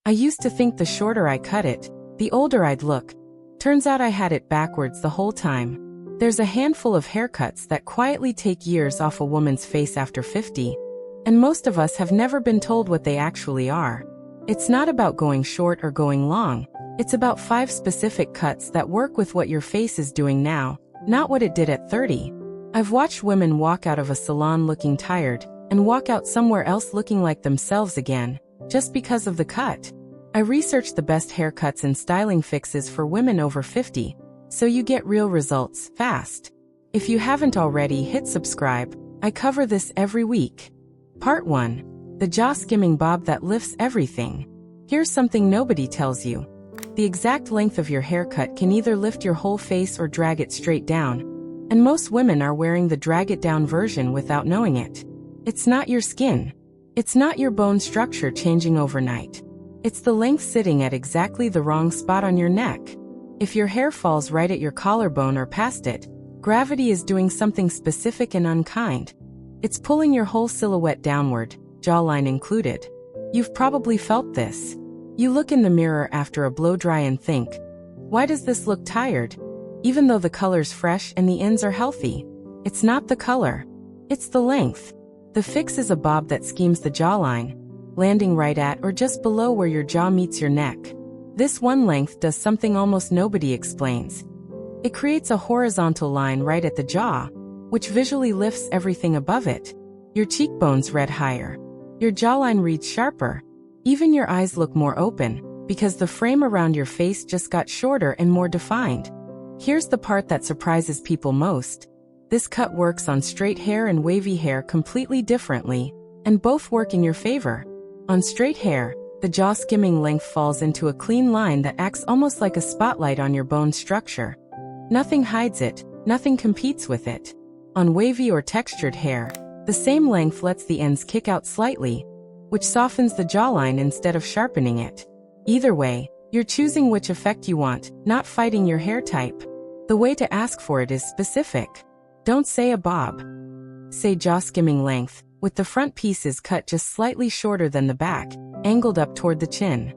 I used to think the shorter I cut it, the older I'd look. Turns out I had it backwards the whole time. There's a handful of haircuts that quietly take years off a woman's face after 50, and most of us have never been told what they actually are. It's not about going short or going long. It's about 5 specific cuts that work with what your face is doing now, not what it did at 30. I've watched women walk out of a salon looking tired and walk out somewhere else looking like themselves again, just because of the cut. I researched the best haircuts and styling fixes for women over 50, so you get real results fast. If you haven't already, hit subscribe. I cover this every week. Part 1. The jaw skimming bob that lifts everything. Here's something nobody tells you. The exact length of your haircut can either lift your whole face or drag it straight down, and most women are wearing the drag it down version without knowing it. It's not your skin. It's not your bone structure changing overnight. It's the length sitting at exactly the wrong spot on your neck. If your hair falls right at your collarbone or past it, gravity is doing something specific and unkind. It's pulling your whole silhouette downward, jawline included. You've probably felt this. You look in the mirror after a blow dry and think, why does this look tired? Even though the color's fresh and the ends are healthy. It's not the color. It's the length. The fix is a bob that schemes the jawline, landing right at or just below where your jaw meets your neck. This one length does something almost nobody explains. It creates a horizontal line right at the jaw, which visually lifts everything above it. Your cheekbones read higher. Your jawline reads sharper. Even your eyes look more open, because the frame around your face just got shorter and more defined. Here's the part that surprises people most. This cut works on straight hair and wavy hair completely differently, and both work in your favor. On straight hair, the jaw skimming length falls into a clean line that acts almost like a spotlight on your bone structure. Nothing hides it, nothing competes with it. On wavy or textured hair, the same length lets the ends kick out slightly, which softens the jawline instead of sharpening it. Either way, you're choosing which effect you want, not fighting your hair type. The way to ask for it is specific. Don't say a bob. Say jaw skimming length, with the front pieces cut just slightly shorter than the back, angled up toward the chin.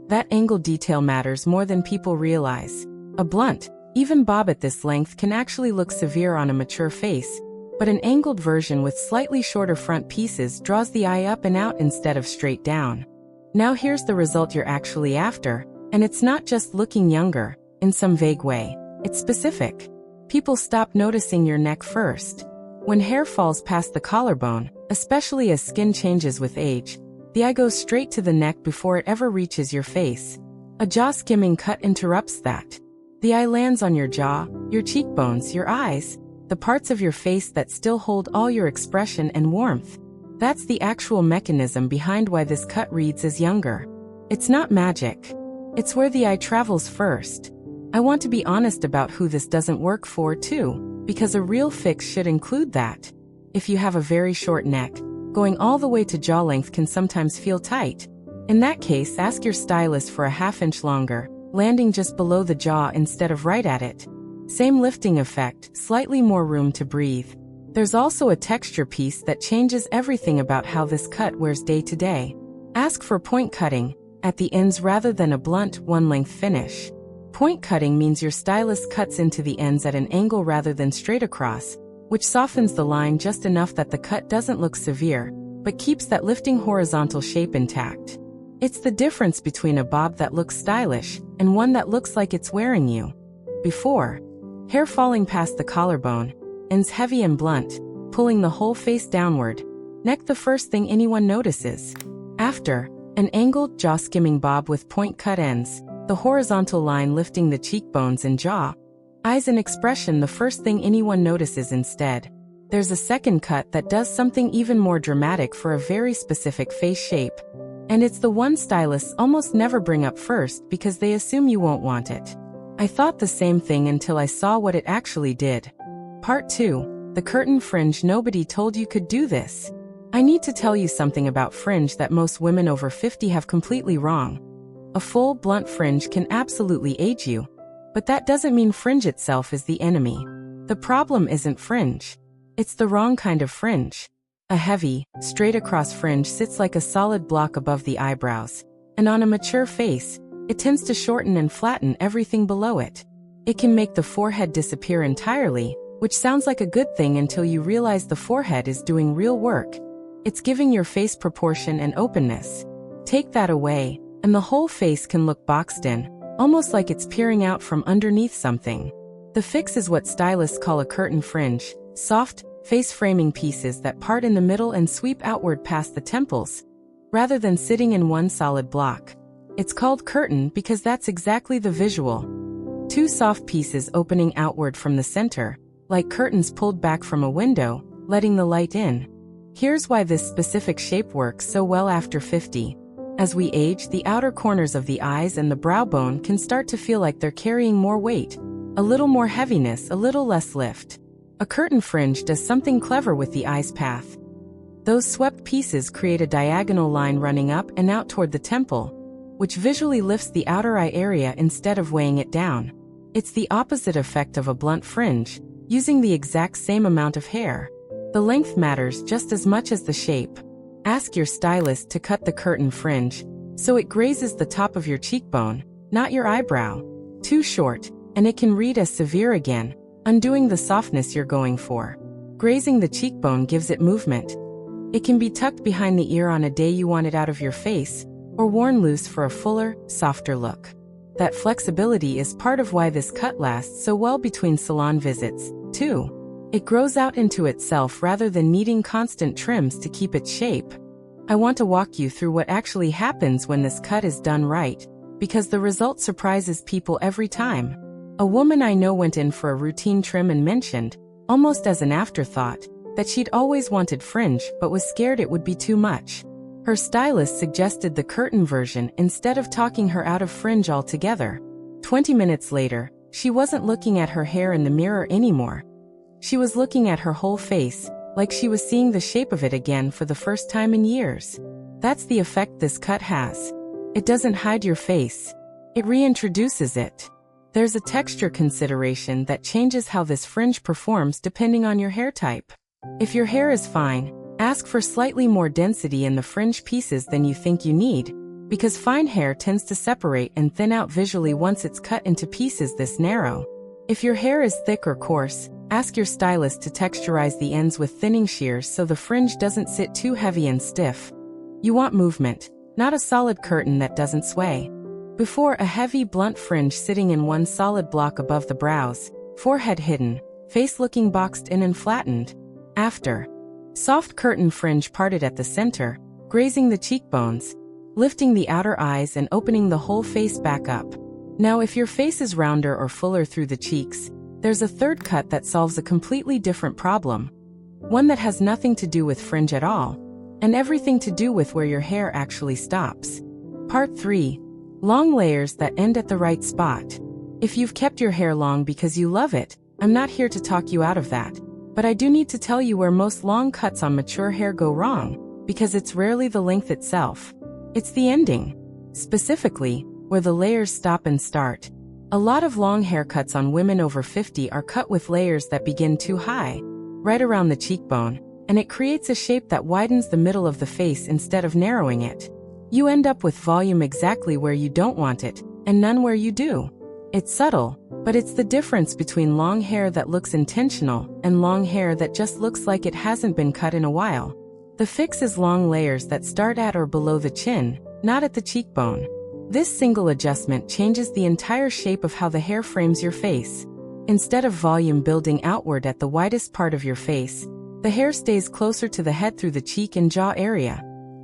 That angle detail matters more than people realize. A blunt, even bob at this length can actually look severe on a mature face, but an angled version with slightly shorter front pieces draws the eye up and out instead of straight down. Now here's the result you're actually after, and it's not just looking younger, in some vague way. It's specific. People stop noticing your neck first. When hair falls past the collarbone, especially as skin changes with age, the eye goes straight to the neck before it ever reaches your face. A jaw skimming cut interrupts that. The eye lands on your jaw, your cheekbones, your eyes, the parts of your face that still hold all your expression and warmth. That's the actual mechanism behind why this cut reads as younger. It's not magic. It's where the eye travels first. I want to be honest about who this doesn't work for too, because a real fix should include that. If you have a very short neck, going all the way to jaw length can sometimes feel tight. In that case, ask your stylist for a ½ inch longer, landing just below the jaw instead of right at it. Same lifting effect, slightly more room to breathe. There's also a texture piece that changes everything about how this cut wears day to day. Ask for point cutting at the ends rather than a blunt, one-length finish. Point cutting means your stylist cuts into the ends at an angle rather than straight across, which softens the line just enough that the cut doesn't look severe, but keeps that lifting horizontal shape intact. It's the difference between a bob that looks stylish and one that looks like it's wearing you. Before, hair falling past the collarbone, ends heavy and blunt, pulling the whole face downward, neck the first thing anyone notices. After, an angled jaw skimming bob with point cut ends, the horizontal line lifting the cheekbones and jaw, eyes and expression the first thing anyone notices instead. There's a second cut that does something even more dramatic for a very specific face shape. And it's the one stylists almost never bring up first because they assume you won't want it. I thought the same thing until I saw what it actually did. Part 2. The curtain fringe. Nobody told you could do this. I need to tell you something about fringe that most women over 50 have completely wrong. A full, blunt fringe can absolutely age you. But that doesn't mean fringe itself is the enemy. The problem isn't fringe. It's the wrong kind of fringe. A heavy, straight-across fringe sits like a solid block above the eyebrows. And on a mature face, it tends to shorten and flatten everything below it. It can make the forehead disappear entirely, which sounds like a good thing until you realize the forehead is doing real work. It's giving your face proportion and openness. Take that away, and the whole face can look boxed in, almost like it's peering out from underneath something. The fix is what stylists call a curtain fringe, soft, face-framing pieces that part in the middle and sweep outward past the temples, rather than sitting in one solid block. It's called curtain because that's exactly the visual. Two soft pieces opening outward from the center, like curtains pulled back from a window, letting the light in. Here's why this specific shape works so well after 50. As we age, the outer corners of the eyes and the brow bone can start to feel like they're carrying more weight, a little more heaviness, a little less lift. A curtain fringe does something clever with the eye's path. Those swept pieces create a diagonal line running up and out toward the temple, which visually lifts the outer eye area instead of weighing it down. It's the opposite effect of a blunt fringe, using the exact same amount of hair. The length matters just as much as the shape. Ask your stylist to cut the curtain fringe, so it grazes the top of your cheekbone, not your eyebrow. Too short, and it can read as severe again, undoing the softness you're going for. Grazing the cheekbone gives it movement. It can be tucked behind the ear on a day you want it out of your face, or worn loose for a fuller, softer look. That flexibility is part of why this cut lasts so well between salon visits, too. It grows out into itself rather than needing constant trims to keep its shape. I want to walk you through what actually happens when this cut is done right, because the result surprises people every time. A woman I know went in for a routine trim and mentioned, almost as an afterthought, that she'd always wanted fringe but was scared it would be too much. Her stylist suggested the curtain version instead of talking her out of fringe altogether. 20 minutes later, she wasn't looking at her hair in the mirror anymore. She was looking at her whole face, like she was seeing the shape of it again for the first time in years. That's the effect this cut has. It doesn't hide your face. It reintroduces it. There's a texture consideration that changes how this fringe performs depending on your hair type. If your hair is fine, ask for slightly more density in the fringe pieces than you think you need, because fine hair tends to separate and thin out visually once it's cut into pieces this narrow. If your hair is thick or coarse, ask your stylist to texturize the ends with thinning shears so the fringe doesn't sit too heavy and stiff. You want movement, not a solid curtain that doesn't sway. Before, a heavy, blunt fringe sitting in one solid block above the brows, forehead hidden, face looking boxed in and flattened. After, soft curtain fringe parted at the center, grazing the cheekbones, lifting the outer eyes and opening the whole face back up. Now, if your face is rounder or fuller through the cheeks, there's a third cut that solves a completely different problem. One that has nothing to do with fringe at all, and everything to do with where your hair actually stops. Part 3. Long layers that end at the right spot. If you've kept your hair long because you love it, I'm not here to talk you out of that. But I do need to tell you where most long cuts on mature hair go wrong, because it's rarely the length itself. It's the ending. Specifically, where the layers stop and start. A lot of long haircuts on women over 50 are cut with layers that begin too high, right around the cheekbone, and it creates a shape that widens the middle of the face instead of narrowing it. You end up with volume exactly where you don't want it, and none where you do. It's subtle, but it's the difference between long hair that looks intentional and long hair that just looks like it hasn't been cut in a while. The fix is long layers that start at or below the chin, not at the cheekbone. This single adjustment changes the entire shape of how the hair frames your face. Instead of volume building outward at the widest part of your face, the hair stays closer to the head through the cheek and jaw area,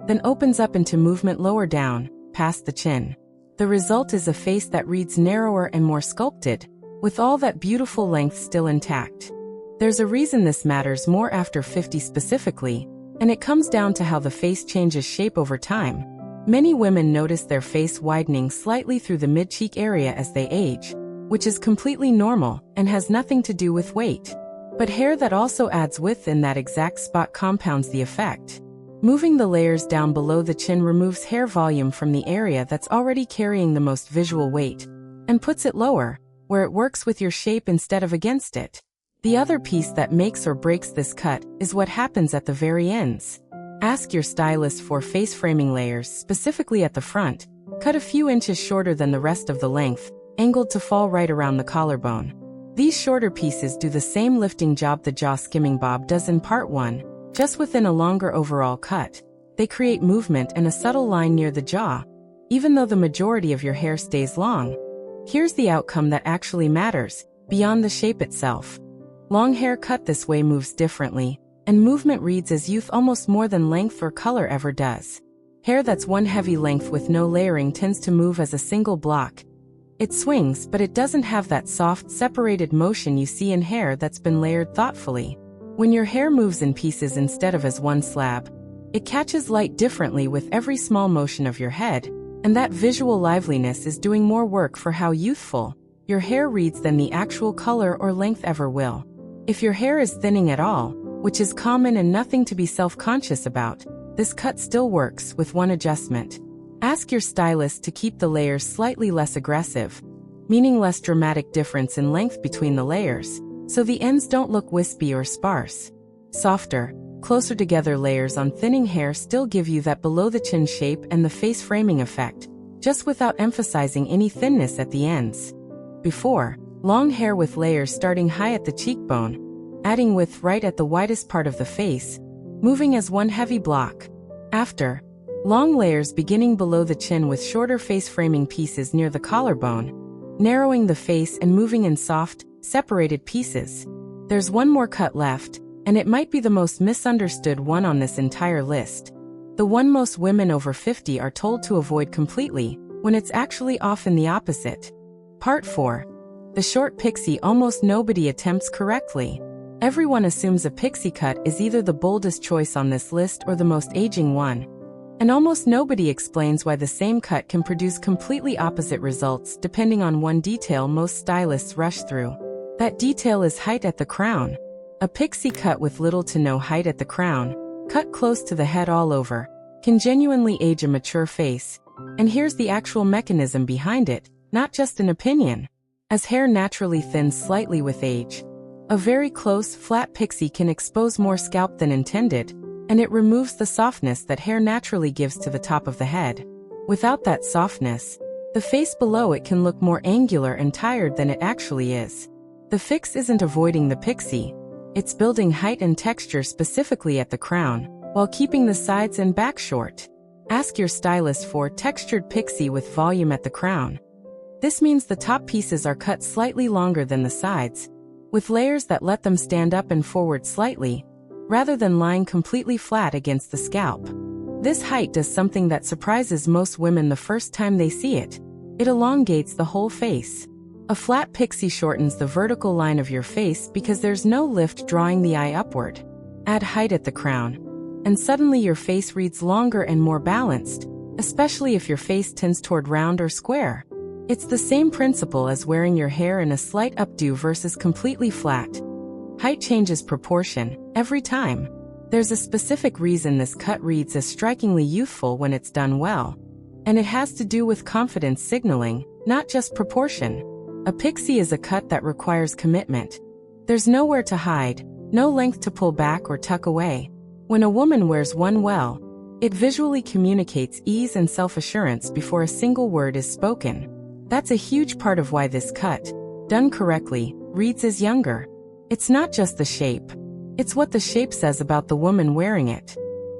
then opens up into movement lower down, past the chin. The result is a face that reads narrower and more sculpted, with all that beautiful length still intact. There's a reason this matters more after 50 specifically, and it comes down to how the face changes shape over time. Many women notice their face widening slightly through the mid-cheek area as they age, which is completely normal and has nothing to do with weight. But hair that also adds width in that exact spot compounds the effect. Moving the layers down below the chin removes hair volume from the area that's already carrying the most visual weight, and puts it lower, where it works with your shape instead of against it. The other piece that makes or breaks this cut is what happens at the very ends. Ask your stylist for face framing layers, specifically at the front, Cut a few inches shorter than the rest of the length, angled to fall right around the collarbone. These shorter pieces do the same lifting job the jaw skimming bob does in part 1, just within a longer overall cut. They create movement and a subtle line near the jaw, even though the majority of your hair stays long. Here's the outcome that actually matters, beyond the shape itself. Long hair cut this way moves differently, and movement reads as youth almost more than length or color ever does. Hair that's one heavy length with no layering tends to move as a single block. It swings, but it doesn't have that soft, separated motion you see in hair that's been layered thoughtfully. When your hair moves in pieces instead of as one slab, it catches light differently with every small motion of your head, and that visual liveliness is doing more work for how youthful your hair reads than the actual color or length ever will. If your hair is thinning at all, which is common and nothing to be self-conscious about, this cut still works with one adjustment. Ask your stylist to keep the layers slightly less aggressive, meaning less dramatic difference in length between the layers, so the ends don't look wispy or sparse. Softer, closer together layers on thinning hair still give you that below-the-chin shape and the face framing effect, just without emphasizing any thinness at the ends. Before, long hair with layers starting high at the cheekbone, adding width right at the widest part of the face, moving as one heavy block. After, long layers beginning below the chin with shorter face framing pieces near the collarbone, narrowing the face and moving in soft, separated pieces. There's one more cut left, and it might be the most misunderstood one on this entire list. The one most women over 50 are told to avoid completely, when it's actually often the opposite. Part 4. The short pixie almost nobody attempts correctly. Everyone assumes a pixie cut is either the boldest choice on this list or the most aging one. And almost nobody explains why the same cut can produce completely opposite results depending on one detail most stylists rush through. That detail is height at the crown. A pixie cut with little to no height at the crown, cut close to the head all over, can genuinely age a mature face. And here's the actual mechanism behind it, not just an opinion. As hair naturally thins slightly with age, a very close, flat pixie can expose more scalp than intended, and it removes the softness that hair naturally gives to the top of the head. Without that softness, the face below it can look more angular and tired than it actually is. The fix isn't avoiding the pixie. It's building height and texture specifically at the crown, while keeping the sides and back short. Ask your stylist for textured pixie with volume at the crown. This means the top pieces are cut slightly longer than the sides, with layers that let them stand up and forward slightly, rather than lying completely flat against the scalp. This height does something that surprises most women the first time they see it. It elongates the whole face. A flat pixie shortens the vertical line of your face because there's no lift drawing the eye upward. Add height at the crown, and suddenly your face reads longer and more balanced, especially if your face tends toward round or square. It's the same principle as wearing your hair in a slight updo versus completely flat. Height changes proportion, every time. There's a specific reason this cut reads as strikingly youthful when it's done well. And it has to do with confidence signaling, not just proportion. A pixie is a cut that requires commitment. There's nowhere to hide, no length to pull back or tuck away. When a woman wears one well, it visually communicates ease and self-assurance before a single word is spoken. That's a huge part of why this cut, done correctly, reads as younger. It's not just the shape. It's what the shape says about the woman wearing it.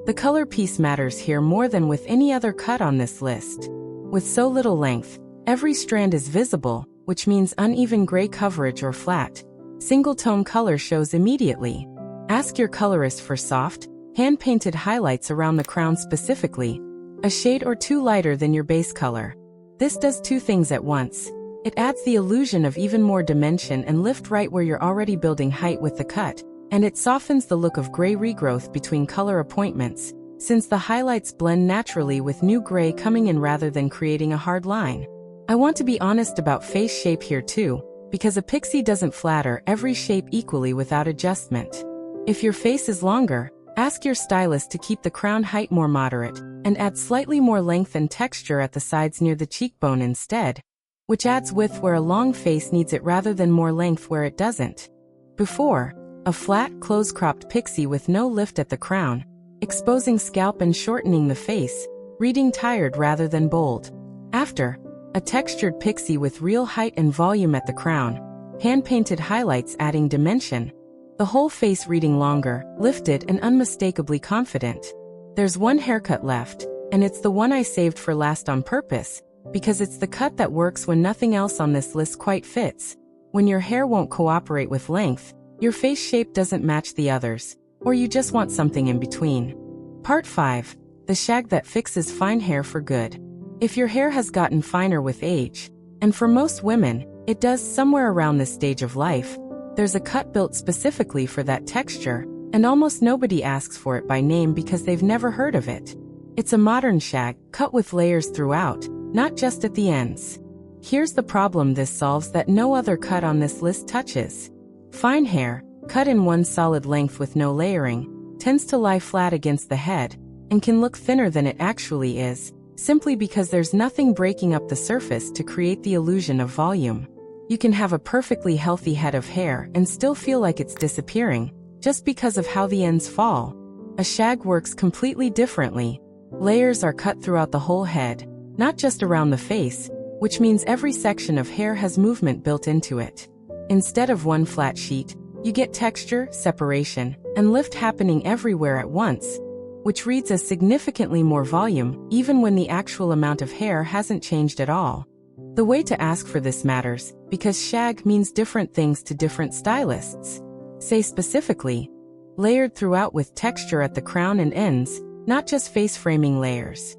The color piece matters here more than with any other cut on this list. With so little length, every strand is visible, which means uneven gray coverage or flat, single-tone color shows immediately. Ask your colorist for soft, hand-painted highlights around the crown specifically, a shade or two lighter than your base color. This does two things at once. It adds the illusion of even more dimension and lift right where you're already building height with the cut, and it softens the look of gray regrowth between color appointments, since the highlights blend naturally with new gray coming in rather than creating a hard line. I want to be honest about face shape here too, because a pixie doesn't flatter every shape equally without adjustment. If your face is longer, ask your stylist to keep the crown height more moderate, and add slightly more length and texture at the sides near the cheekbone instead, which adds width where a long face needs it rather than more length where it doesn't. Before, a flat, close-cropped pixie with no lift at the crown, exposing scalp and shortening the face, reading tired rather than bold. After, a textured pixie with real height and volume at the crown, hand-painted highlights adding dimension. The whole face reading longer, lifted and unmistakably confident. There's one haircut left, and it's the one I saved for last on purpose, because it's the cut that works when nothing else on this list quite fits. When your hair won't cooperate with length, your face shape doesn't match the others, or you just want something in between. Part 5. The shag that fixes fine hair for good. If your hair has gotten finer with age, and for most women, it does somewhere around this stage of life, there's a cut built specifically for that texture, and almost nobody asks for it by name because they've never heard of it. It's a modern shag, cut with layers throughout, not just at the ends. Here's the problem this solves that no other cut on this list touches. Fine hair, cut in one solid length with no layering, tends to lie flat against the head, and can look thinner than it actually is, simply because there's nothing breaking up the surface to create the illusion of volume. You can have a perfectly healthy head of hair and still feel like it's disappearing, just because of how the ends fall. A shag works completely differently. Layers are cut throughout the whole head, not just around the face, which means every section of hair has movement built into it. Instead of one flat sheet, you get texture, separation, and lift happening everywhere at once, which reads as significantly more volume, even when the actual amount of hair hasn't changed at all. The way to ask for this matters, because shag means different things to different stylists. Say specifically, layered throughout with texture at the crown and ends, not just face framing layers.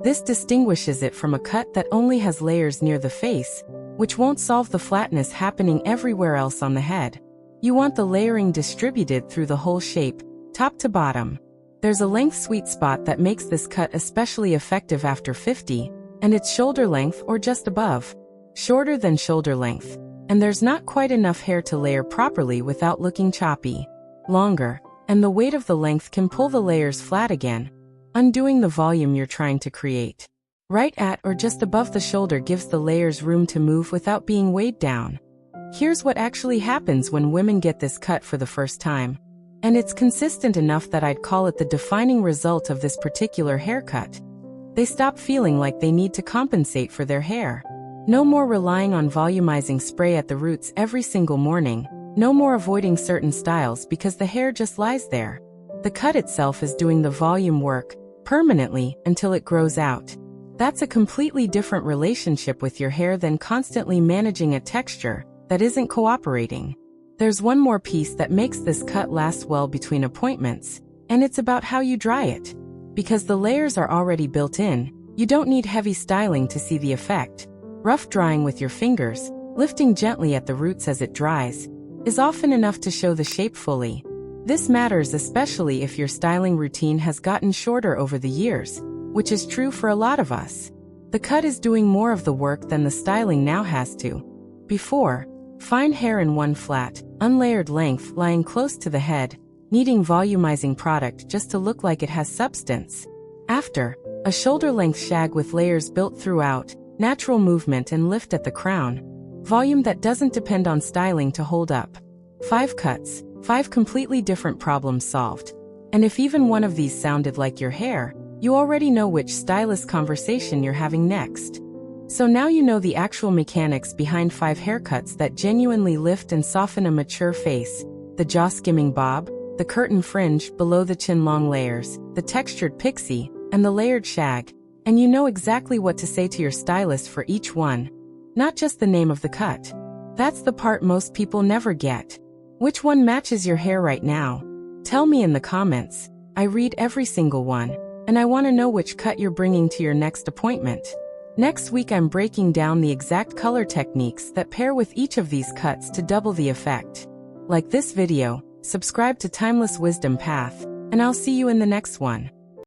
This distinguishes it from a cut that only has layers near the face, which won't solve the flatness happening everywhere else on the head. You want the layering distributed through the whole shape, top to bottom. There's a length sweet spot that makes this cut especially effective after 50, and it's shoulder length or just above. Shorter than shoulder length, and there's not quite enough hair to layer properly without looking choppy. Longer, and the weight of the length can pull the layers flat again, undoing the volume you're trying to create. Right at or just above the shoulder gives the layers room to move without being weighed down. Here's what actually happens when women get this cut for the first time. And it's consistent enough that I'd call it the defining result of this particular haircut. They stop feeling like they need to compensate for their hair. No more relying on volumizing spray at the roots every single morning. No more avoiding certain styles because the hair just lies there. The cut itself is doing the volume work, permanently, until it grows out. That's a completely different relationship with your hair than constantly managing a texture that isn't cooperating. There's one more piece that makes this cut last well between appointments, and it's about how you dry it. Because the layers are already built in, you don't need heavy styling to see the effect. Rough drying with your fingers, lifting gently at the roots as it dries, is often enough to show the shape fully. This matters especially if your styling routine has gotten shorter over the years, which is true for a lot of us. The cut is doing more of the work than the styling now has to. Before, fine hair in one flat, unlayered length lying close to the head, needing volumizing product just to look like it has substance. After, a shoulder-length shag with layers built throughout, natural movement and lift at the crown. Volume that doesn't depend on styling to hold up. 5 cuts, 5 completely different problems solved. And if even one of these sounded like your hair, you already know which stylist conversation you're having next. So now you know the actual mechanics behind 5 haircuts that genuinely lift and soften a mature face. The jaw skimming bob, the curtain fringe below the chin long layers, the textured pixie, and the layered shag. And you know exactly what to say to your stylist for each one. Not just the name of the cut. That's the part most people never get. Which one matches your hair right now? Tell me in the comments. I read every single one, and I want to know which cut you're bringing to your next appointment. Next week I'm breaking down the exact color techniques that pair with each of these cuts to double the effect. Like this video, subscribe to Timeless Wisdom Path, and I'll see you in the next one.